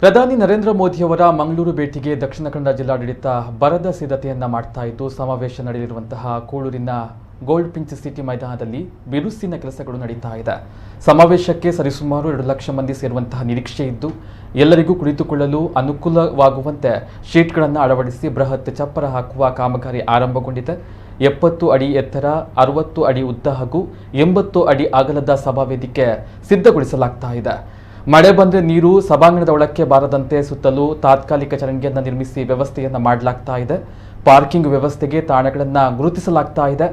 ಪ್ರಧಾನಿ ನರೇಂದ್ರ ಮೋದಿಯವರ ಮಂಗಳೂರು ಭೇಟಿಗೆ ದಕ್ಷಿಣ ಕನ್ನಡ ಜಿಲ್ಲಾಡಳಿತ ಬರದ ಸಿದ್ಧತೆಯನ್ನ ಮಾಡ್ತಾ ಇದ್ದು ಸಮಾವೇಶ ನಡೆಯಲಿರುವಂತಹ ಕೂಳೂರಿನ ಗೋಲ್ಡ್ ಪಿಂಚ್ ಸಿಟಿ ಮೈದಾನದಲ್ಲಿ ಬಿರುಸಿನ ಕೆಲಸಗಳು ನಡೀತಾ ಇದೆ. ಸಮಾವೇಶಕ್ಕೆ ಸರಿಸುಮಾರು 2 ಲಕ್ಷ ಮಂದಿ ಸೇರುವಂತಹ ನಿರೀಕ್ಷೆ ಇದ್ದು ಎಲ್ಲರಿಗೂ ಕುಳಿತುಕೊಳ್ಳಲು ಅನುಕೂಲವಾಗುವಂತೆ ಶೀಟ್ಗಳನ್ನು ಅಳವಡಿಸಿ ಬೃಹತ್ ಚಪ್ಪರ ಹಾಕುವ ಕಾಮಗಾರಿ ಆರಂಭಗೊಂಡಿದೆ. 70 ಅಡಿ ಎತ್ತರ, 60 ಅಡಿ ಉದ್ದ ಹಾಗೂ 80 ಅಡಿ ಅಗಲದ ಸಭಾವೇದಿಕೆ ಸಿದ್ಧಗೊಳಿಸಲಾಗ್ತಾ ಇದೆ. ಮಳೆ ಬಂದರೆ ನೀರು ಸಭಾಂಗಣದ ಒಳಕ್ಕೆ ಬಾರದಂತೆ ಸುತ್ತಲೂ ತಾತ್ಕಾಲಿಕ ಚರಂಡಿಯನ್ನು ನಿರ್ಮಿಸಿ ವ್ಯವಸ್ಥೆಯನ್ನು ಮಾಡಲಾಗ್ತಾ ಇದೆ. ಪಾರ್ಕಿಂಗ್ ವ್ಯವಸ್ಥೆಗೆ ತಾಣಗಳನ್ನು ಗುರುತಿಸಲಾಗ್ತಾ ಇದೆ.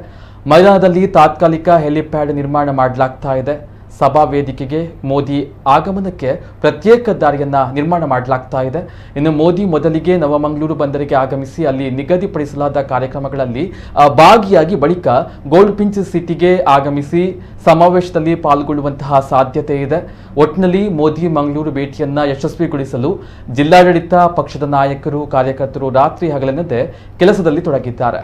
ಮೈದಾನದಲ್ಲಿ ತಾತ್ಕಾಲಿಕ ಹೆಲಿಪ್ಯಾಡ್ ನಿರ್ಮಾಣ ಮಾಡಲಾಗ್ತಾ ಇದೆ. ಸಭಾ ವೇದಿಕೆಗೆ ಮೋದಿ ಆಗಮನಕ್ಕೆ ಪ್ರತ್ಯೇಕ ದಾರಿಯನ್ನ ನಿರ್ಮಾಣ ಮಾಡಲಾಗ್ತಾ ಇದೆ. ಇನ್ನು ಮೋದಿ ಮೊದಲಿಗೆ ನವಮಂಗಳೂರು ಬಂದರಿಗೆ ಆಗಮಿಸಿ ಅಲ್ಲಿ ನಿಗದಿಪಡಿಸಲಾದ ಕಾರ್ಯಕ್ರಮಗಳಲ್ಲಿ ಭಾಗಿಯಾಗಿ ಬಳಿಕ ಗೋಲ್ಡ್ ಪಿಂಚ್ ಸಿಟಿಗೆ ಆಗಮಿಸಿ ಸಮಾವೇಶದಲ್ಲಿ ಪಾಲ್ಗೊಳ್ಳುವಂತಹ ಸಾಧ್ಯತೆ ಇದೆ. ಒಟ್ಟಿನಲ್ಲಿ ಮೋದಿ ಮಂಗಳೂರು ಭೇಟಿಯನ್ನ ಯಶಸ್ವಿಗೊಳಿಸಲು ಜಿಲ್ಲಾಡಳಿತ, ಪಕ್ಷದ ನಾಯಕರು, ಕಾರ್ಯಕರ್ತರು ರಾತ್ರಿ ಹಗಲೆನ್ನದೆ ಕೆಲಸದಲ್ಲಿ ತೊಡಗಿದ್ದಾರೆ.